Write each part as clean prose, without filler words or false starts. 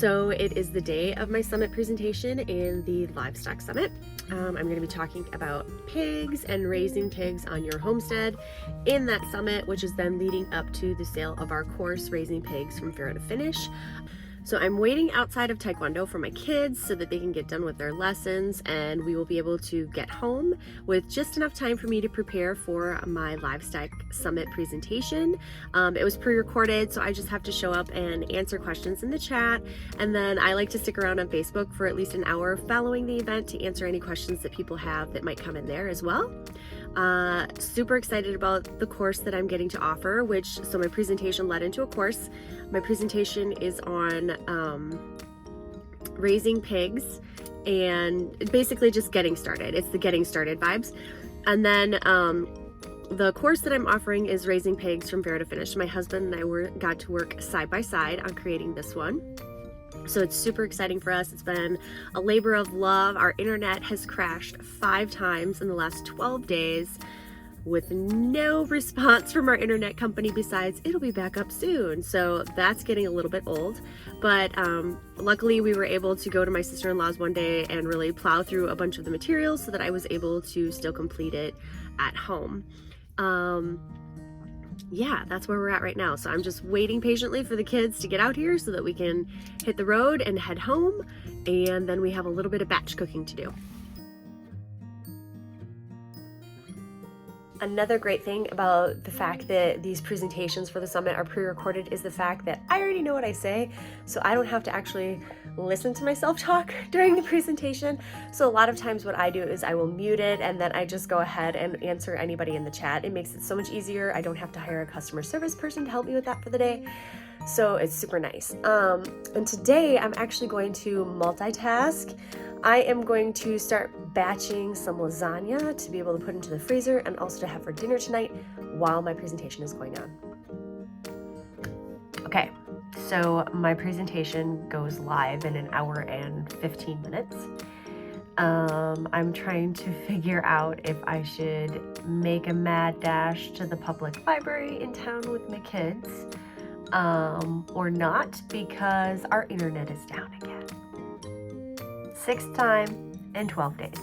So it is the day of my summit presentation in the Livestock Summit. I'm going to be talking about pigs and raising pigs on your homestead in that summit, which is then leading up to the sale of our course, Raising Pigs from Farrow to Finish. So I'm waiting outside of Taekwondo for my kids so that they can get done with their lessons, and we will be able to get home with just enough time for me to prepare for my Livestock Summit presentation. It was pre-recorded, so I just have to show up and answer questions in the chat, and then I like to stick around on Facebook for at least an hour following the event to answer any questions that people have that might come in there as well. Super excited about the course that I'm getting to offer, so my presentation led into a course. My presentation is on raising pigs and basically just getting started. It's the getting started vibes. And then the course that I'm offering is Raising Pigs from Farrow to Finish. My husband and I got to work side by side on creating this one. So it's super exciting for us. It's been a labor of love. Our internet has crashed 5 times in the last 12 days with no response from our internet company besides it'll be back up soon. So that's getting a little bit old. But luckily we were able to go to my sister-in-law's one day and really plow through a bunch of the materials so that I was able to still complete it at home. Yeah, that's where we're at right now. So I'm just waiting patiently for the kids to get out here so that we can hit the road and head home. And then we have a little bit of batch cooking to do. Another great thing about the fact that these presentations for the summit are pre-recorded is the fact that I already know what I say, so I don't have to actually listen to myself talk during the presentation. So a lot of times what I do is I will mute it and then I just go ahead and answer anybody in the chat. It makes it so much easier. I don't have to hire a customer service person to help me with that for the day. So it's super nice. And today I'm actually going to multitask. I am going to start batching some lasagna to be able to put into the freezer and also to have for dinner tonight while my presentation is going on. Okay, so my presentation goes live in 1 hour and 15 minutes. I'm trying to figure out if I should make a mad dash to the public library in town with my kids or not, because our internet is down again. 6th time in 12 days.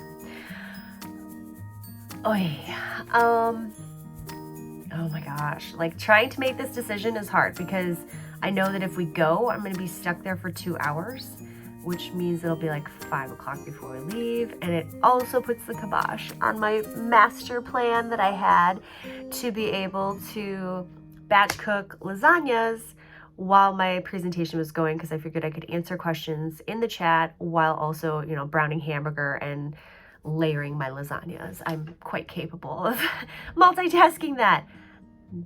Oh my gosh, like trying to make this decision is hard because I know that if we go, I'm going to be stuck there for 2 hours, which means it'll be like 5 o'clock before we leave. And it also puts the kibosh on my master plan that I had to be able to batch cook lasagnas while my presentation was going, because I figured I could answer questions in the chat while also, browning hamburger and layering my lasagnas. I'm quite capable of multitasking that.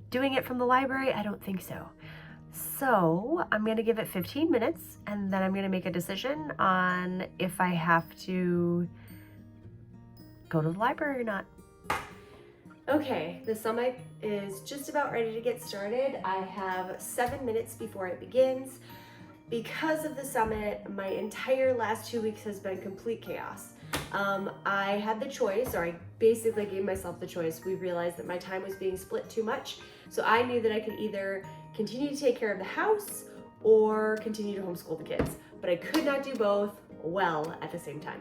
Doing it from the library, I don't think so. So I'm going to give it 15 minutes and then I'm going to make a decision on if I have to go to the library or not. Okay, the summit is just about ready to get started. I have 7 minutes before it begins. Because of the summit, my entire last 2 weeks has been complete chaos. I had the choice, or I basically gave myself the choice. We realized that my time was being split too much. So I knew that I could either continue to take care of the house or continue to homeschool the kids. But I could not do both well at the same time.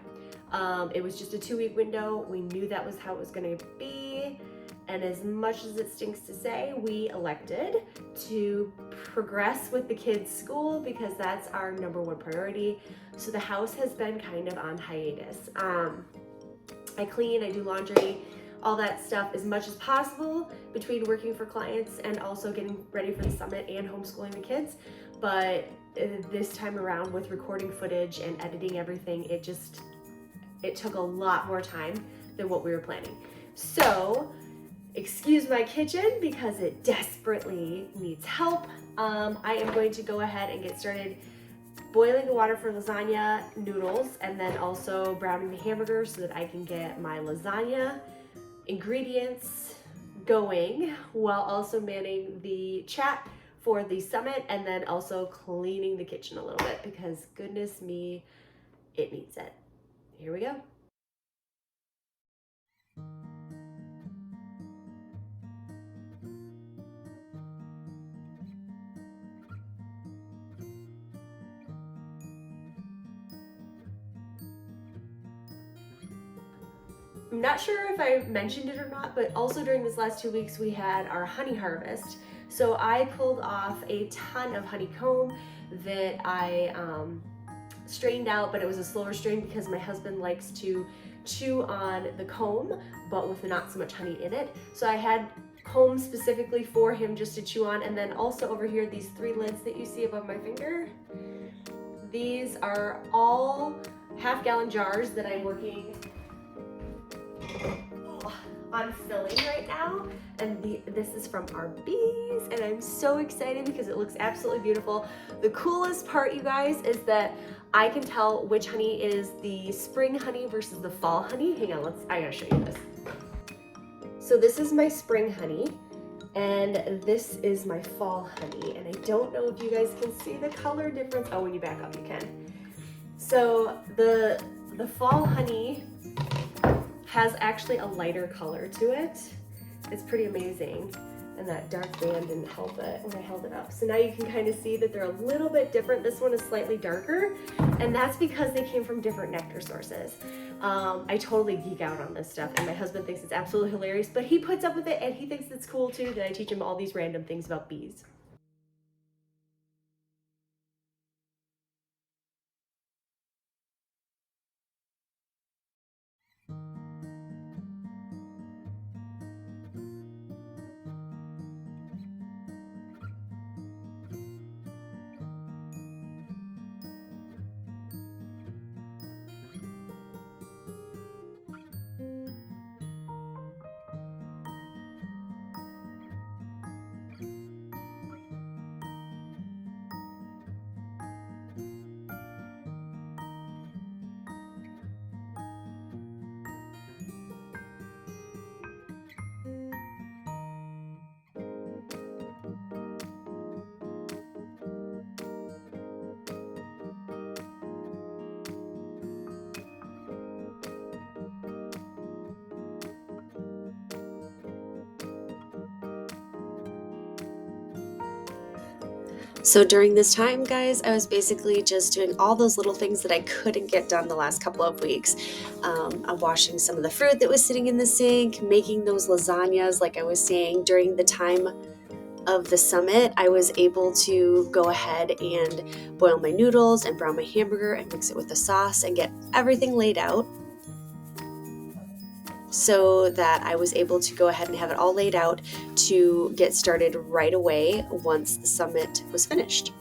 It was just a 2-week window. We knew that was how it was going to be. And as much as it stinks to say, we elected to progress with the kids' school because that's our #1 priority. So the house has been kind of on hiatus. I clean, I do laundry, all that stuff as much as possible between working for clients and also getting ready for the summit and homeschooling the kids. But this time around with recording footage and editing everything, it took a lot more time than what we were planning. So excuse my kitchen because it desperately needs help. I am going to go ahead and get started boiling the water for lasagna noodles and then also browning the hamburger so that I can get my lasagna ingredients going while also manning the chat for the summit and then also cleaning the kitchen a little bit because goodness me, it needs it. Here we go. I'm not sure if I mentioned it or not, but also during this last 2 weeks, we had our honey harvest. So I pulled off a ton of honeycomb that I strained out, but it was a slower strain because my husband likes to chew on the comb, but with not so much honey in it. So I had comb specifically for him just to chew on. And then also over here, these 3 lids that you see above my finger, these are all half-gallon jars that I'm working on filling right now, and this is from our bees, and I'm so excited because it looks absolutely beautiful. The coolest part, you guys, is that I can tell which honey is the spring honey versus the fall honey. Hang on, I gotta show you this. So this is my spring honey, and this is my fall honey, and I don't know if you guys can see the color difference. Oh, when you back up, you can. So the fall honey has actually a lighter color to it. It's pretty amazing. And that dark band didn't help it when I held it up. So now you can kind of see that they're a little bit different. This one is slightly darker, and that's because they came from different nectar sources. I totally geek out on this stuff, and my husband thinks it's absolutely hilarious, but he puts up with it, and he thinks it's cool too that I teach him all these random things about bees. So during this time, guys, I was basically just doing all those little things that I couldn't get done the last couple of weeks. I'm washing some of the fruit that was sitting in the sink, making those lasagnas, like I was saying, during the time of the summit. I was able to go ahead and boil my noodles and brown my hamburger and mix it with the sauce and get everything laid out, so that I was able to go ahead and have it all laid out to get started right away once the summit was finished.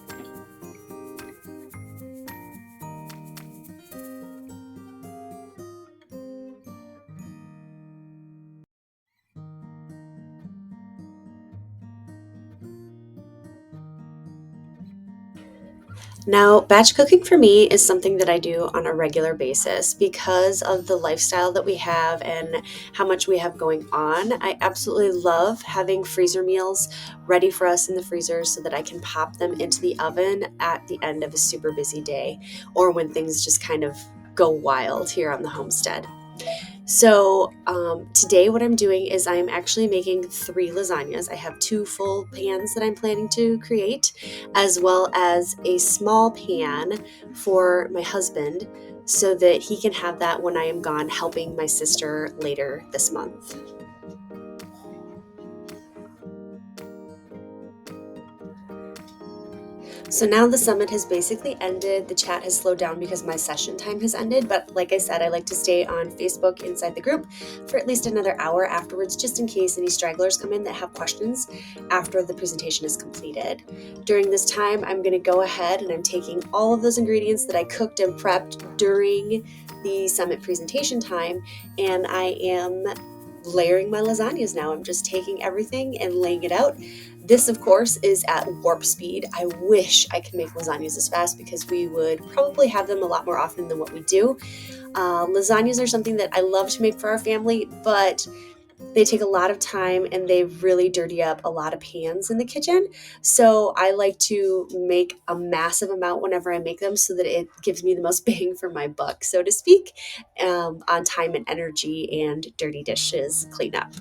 Now, batch cooking for me is something that I do on a regular basis because of the lifestyle that we have and how much we have going on. I absolutely love having freezer meals ready for us in the freezer so that I can pop them into the oven at the end of a super busy day or when things just kind of go wild here on the homestead. So today what I'm doing is I'm actually making 3 lasagnas. I have 2 full pans that I'm planning to create, as well as a small pan for my husband so that he can have that when I am gone helping my sister later this month. So now the summit has basically ended. The chat has slowed down because my session time has ended. But like I said, I like to stay on Facebook inside the group for at least another hour afterwards, just in case any stragglers come in that have questions after the presentation is completed. During this time, I'm going to go ahead and I'm taking all of those ingredients that I cooked and prepped during the summit presentation time, and I am layering my lasagnas now. I'm just taking everything and laying it out. This, of course, is at warp speed. I wish I could make lasagnas this fast because we would probably have them a lot more often than what we do. Lasagnas are something that I love to make for our family, but they take a lot of time and they really dirty up a lot of pans in the kitchen. So I like to make a massive amount whenever I make them so that it gives me the most bang for my buck, so to speak, on time and energy and dirty dishes cleanup.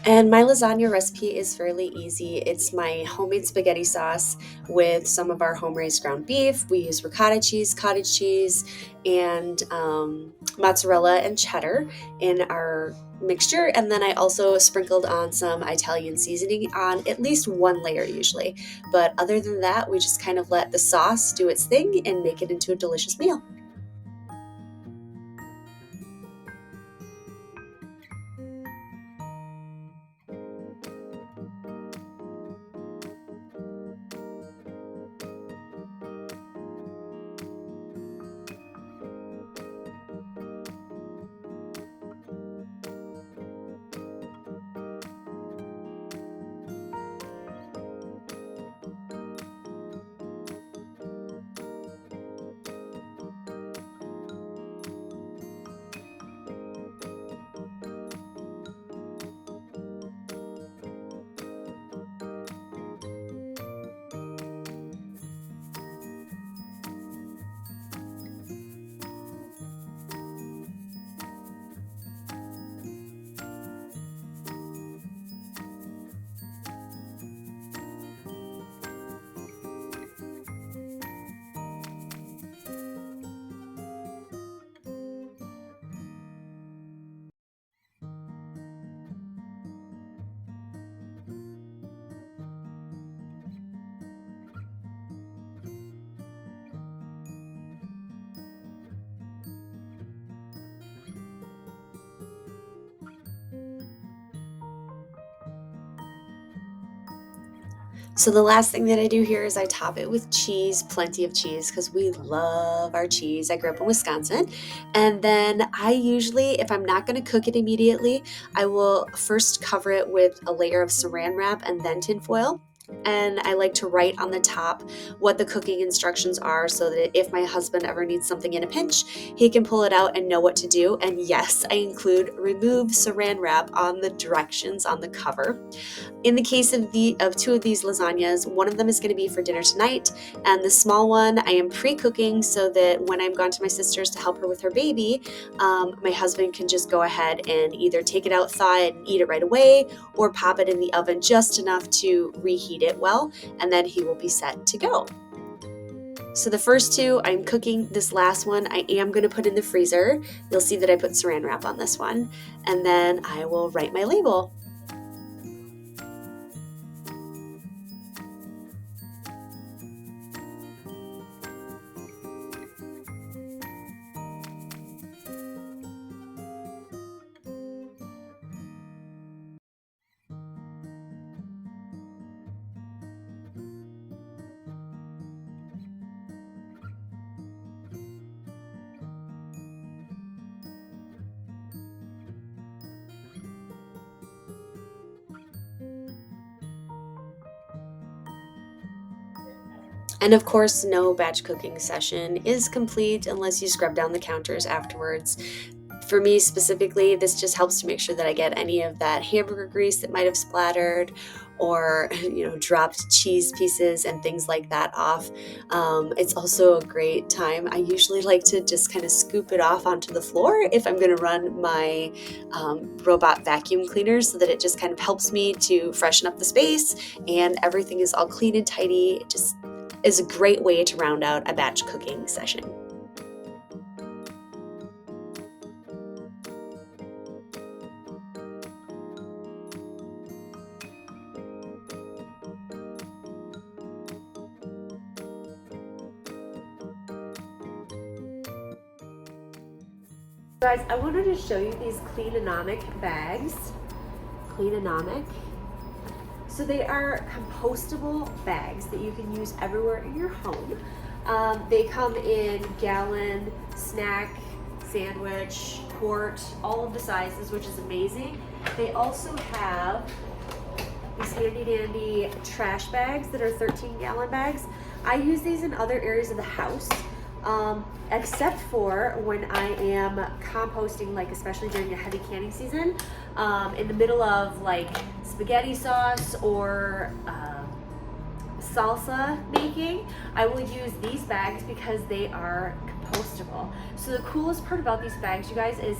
And my lasagna recipe is fairly easy. It's my homemade spaghetti sauce with some of our home raised ground beef. We use ricotta cheese, cottage cheese, and mozzarella and cheddar in our mixture. And then I also sprinkled on some Italian seasoning on at least one layer usually. But other than that, we just kind of let the sauce do its thing and make it into a delicious meal. So the last thing that I do here is I top it with cheese, plenty of cheese, because we love our cheese. I grew up in Wisconsin. And then I usually, if I'm not going to cook it immediately, I will first cover it with a layer of saran wrap and then tin foil. And I like to write on the top what the cooking instructions are so that if my husband ever needs something in a pinch, he can pull it out and know what to do. And yes, I include remove saran wrap on the directions on the cover. In the case of two of these lasagnas, one of them is going to be for dinner tonight, and the small one I am pre-cooking so that when I'm gone to my sister's to help her with her baby, my husband can just go ahead and either take it out, thaw it, and eat it right away, or pop it in the oven just enough to reheat it well, and then he will be set to go. So the first two, I'm cooking. This last one, I am going to put in the freezer. You'll see that I put saran wrap on this one, and then I will write my label. And of course, no batch cooking session is complete unless you scrub down the counters afterwards. For me specifically, this just helps to make sure that I get any of that hamburger grease that might have splattered or dropped cheese pieces and things like that off. It's also a great time. I usually like to just kind of scoop it off onto the floor if I'm going to run my robot vacuum cleaner, so that it just kind of helps me to freshen up the space and everything is all clean and tidy. It just is a great way to round out a batch cooking session. Guys, I wanted to show you these Cleanomic bags. Cleanomic. So they are compostable bags that you can use everywhere in your home. They come in gallon, snack, sandwich, quart, all of the sizes, which is amazing. They also have these handy dandy trash bags that are 13-gallon bags. I use these in other areas of the house. Except for when I am composting, like especially during the heavy canning season, in the middle of like spaghetti sauce or salsa making, I will use these bags because they are compostable. So the coolest part about these bags, you guys, is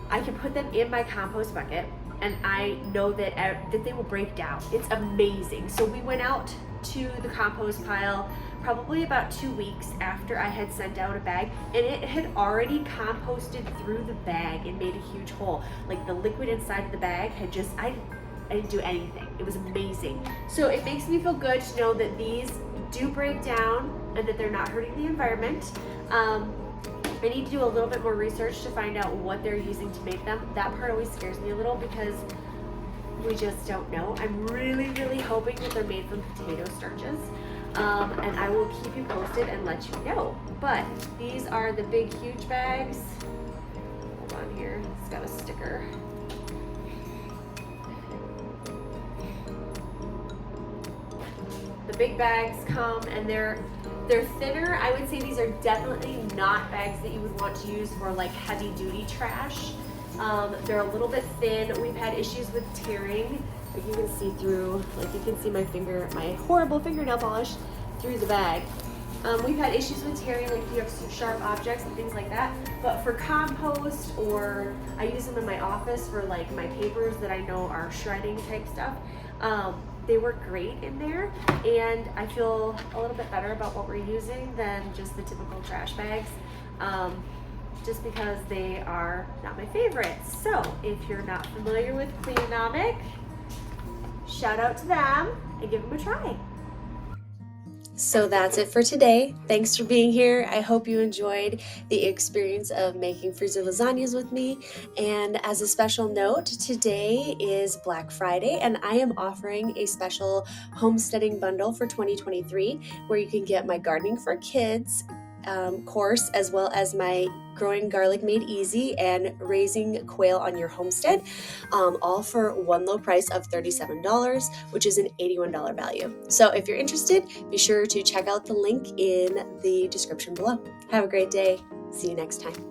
I can put them in my compost bucket. and I know that they will break down. It's amazing. So we went out to the compost pile probably about 2 weeks after I had sent out a bag, and it had already composted through the bag and made a huge hole. Like the liquid inside of the bag had just, I didn't do anything. It was amazing. So it makes me feel good to know that these do break down and that they're not hurting the environment. I need to do a little bit more research to find out what they're using to make them. That part always scares me a little because we just don't know. I'm really, really hoping that they're made from potato starches. And I will keep you posted and let you know. But these are the big, huge bags. Hold on here, it's got a sticker. The big bags come and they're thinner. I would say these are definitely not bags that you would want to use for like heavy duty trash. They're a little bit thin. We've had issues with tearing. Like you can see through, like you can see my horrible fingernail polish through the bag. We've had issues with tearing, like if you have some sharp objects and things like that. But for compost, or I use them in my office for like my papers that I know are shredding type stuff. They work great in there, and I feel a little bit better about what we're using than just the typical trash bags, just because they are not my favorites. So if you're not familiar with Cleanomic, shout out to them and give them a try. So that's it for today. Thanks for being here. I hope you enjoyed the experience of making freezer lasagnas with me. And as a special note, today is Black Friday, and I am offering a special homesteading bundle for 2023 where you can get my Gardening for Kids course, as well as my Growing Garlic Made Easy and Raising Quail on Your Homestead, all for one low price of $37, which is an $81 value. So if you're interested, be sure to check out the link in the description below. Have a great day. See you next time.